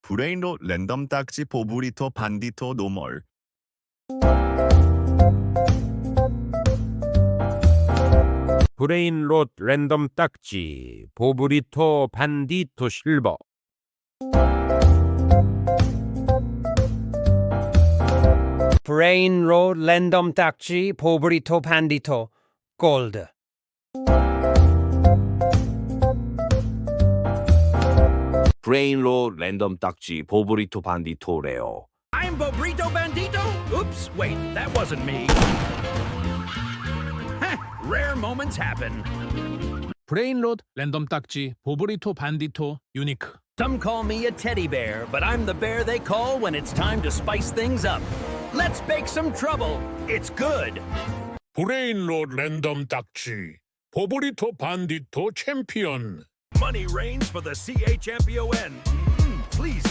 브레인롯 랜덤딱지 보브리토 반디토 노멀. 브레인롯 랜덤딱지 보브리토 반디토 실버. 브레인롯 랜덤딱지 보브리토 bandito 골드. 브레인롯 랜덤딱지 보브리토 반디토 레어. I'm bobrito bandito? Oops, wait, that wasn't me. Heh, rare moments happen. 브레인롯 랜덤딱지 보브리토 반디토 유니크. Some call me a teddy bear, but I'm the bear they call when it's time to spice things up. Let's bake some trouble. It's good. 브레인롯 랜덤딱지 보브리토 반디토 챔피언. Money reigns for the CHMPON. Please